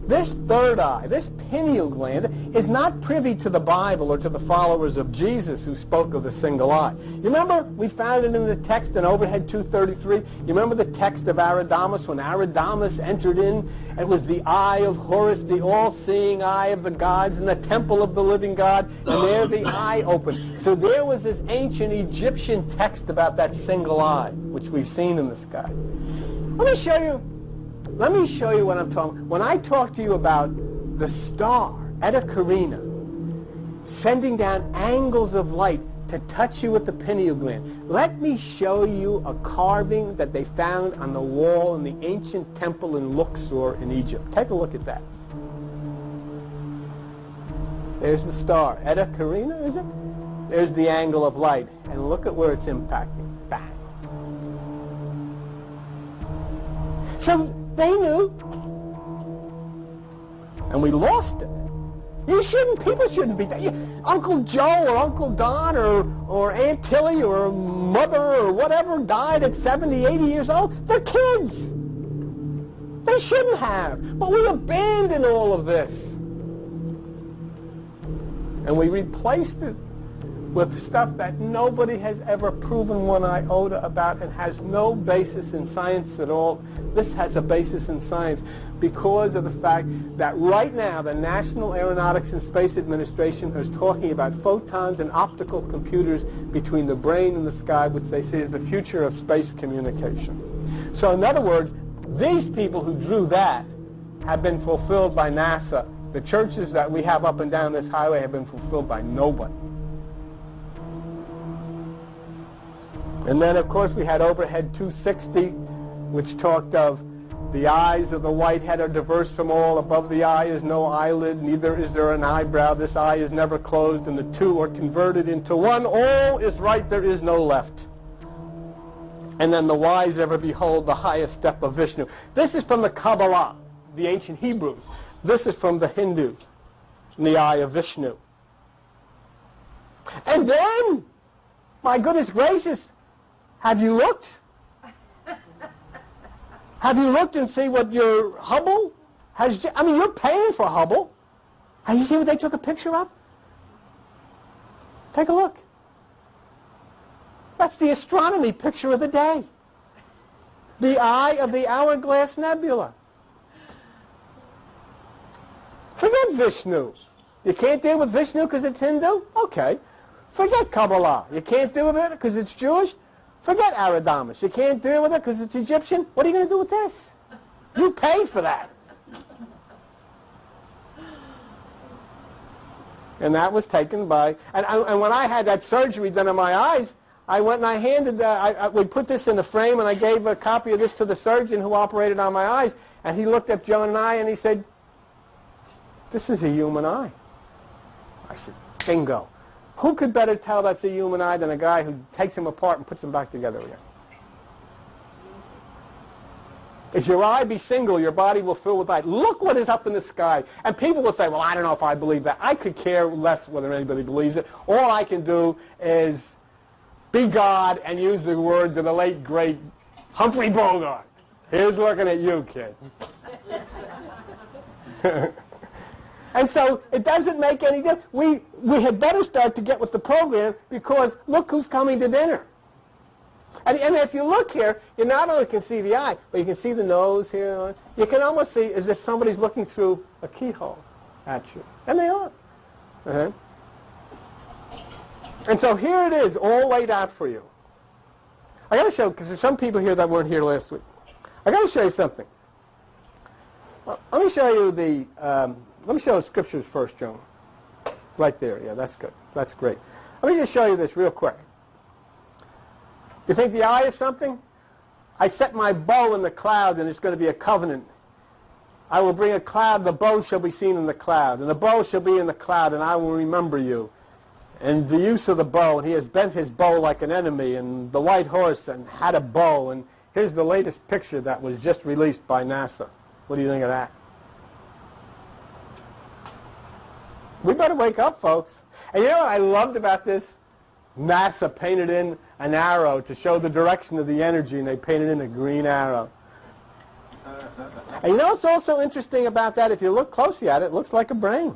This third eye, this pineal gland, is not privy to the Bible or to the followers of Jesus who spoke of the single eye. You remember we found it in the text in Overhead 233? You remember the text of Aradamus when Aradamus entered in? It was the eye of Horus, the all-seeing eye of the gods in the temple of the living God, and there the eye opened. So there was this ancient Egyptian text about that single eye, which we've seen in the sky. Let me show you what I'm talking. When I talk to you about the star, Eta Carina, sending down angles of light to touch you with the pineal gland, let me show you a carving that they found on the wall in the ancient temple in Luxor in Egypt. Take a look at that. There's the star. Eta Carina, is it? There's the angle of light. And look at where it's impacting. Bang. So they knew, and we lost it. People shouldn't be, Uncle Joe or Uncle Don or Aunt Tilly or mother or whatever died at 70, 80 years old. They're kids. They shouldn't have. But we abandoned all of this. And we replaced it with stuff that nobody has ever proven one iota about and has no basis in science at all. This has a basis in science because of the fact that right now the National Aeronautics and Space Administration is talking about photons and optical computers between the brain and the sky, which they say is the future of space communication. So in other words, these people who drew that have been fulfilled by NASA. The churches that we have up and down this highway have been fulfilled by nobody. And then, of course, we had Overhead 260, which talked of the eyes of the whitehead are diverse from all. Above the eye is no eyelid, neither is there an eyebrow. This eye is never closed, and the two are converted into one. All is right, there is no left. And then the wise ever behold the highest step of Vishnu. This is from the Kabbalah, the ancient Hebrews. This is from the Hindus, in the eye of Vishnu. And then, my goodness gracious, have you looked? Have you looked and see what your Hubble has? I mean, you're paying for Hubble. Have you seen what they took a picture of? Take a look. That's the astronomy picture of the day. The eye of the Hourglass Nebula. Forget Vishnu. You can't deal with Vishnu because it's Hindu? Okay. Forget Kabbalah. You can't deal with it because it's Jewish? Forget Aradamus. You can't deal with it because it's Egyptian? What are you going to do with this? You paid for that. And that was taken by... And when I had that surgery done on my eyes, I went and I handed... we put this in a frame and I gave a copy of this to the surgeon who operated on my eyes. And he looked at Joan and I and he said, "This is a human eye." I said, bingo. Who could better tell that's a human eye than a guy who takes them apart and puts them back together again? If your eye be single, your body will fill with light. Look what is up in the sky. And people will say, well, I don't know if I believe that. I could care less whether anybody believes it. All I can do is be God and use the words of the late, great Humphrey Bogart. Here's looking at you, kid. And so it doesn't make any difference. We had better start to get with the program because look who's coming to dinner. And if you look here, you not only can see the eye, but you can see the nose here. You can almost see as if somebody's looking through a keyhole at you. And they are. And so here it is, all laid out for you. I got to show, because there's some people here that weren't here last week. I got to show you something. Well, let me show you the... let me show the scriptures first, Joan. Right there. Yeah, that's good. That's great. Let me just show you this real quick. You think the eye is something? I set my bow in the cloud, and it's going to be a covenant. I will bring a cloud, the bow shall be seen in the cloud, and the bow shall be in the cloud, and I will remember you. And the use of the bow, and he has bent his bow like an enemy, and the white horse and had a bow, and here's the latest picture that was just released by NASA. What do you think of that? We better wake up, folks. And you know what I loved about this? NASA painted in an arrow to show the direction of the energy, and they painted in a green arrow. And you know what's also interesting about that? If you look closely at it, it looks like a brain.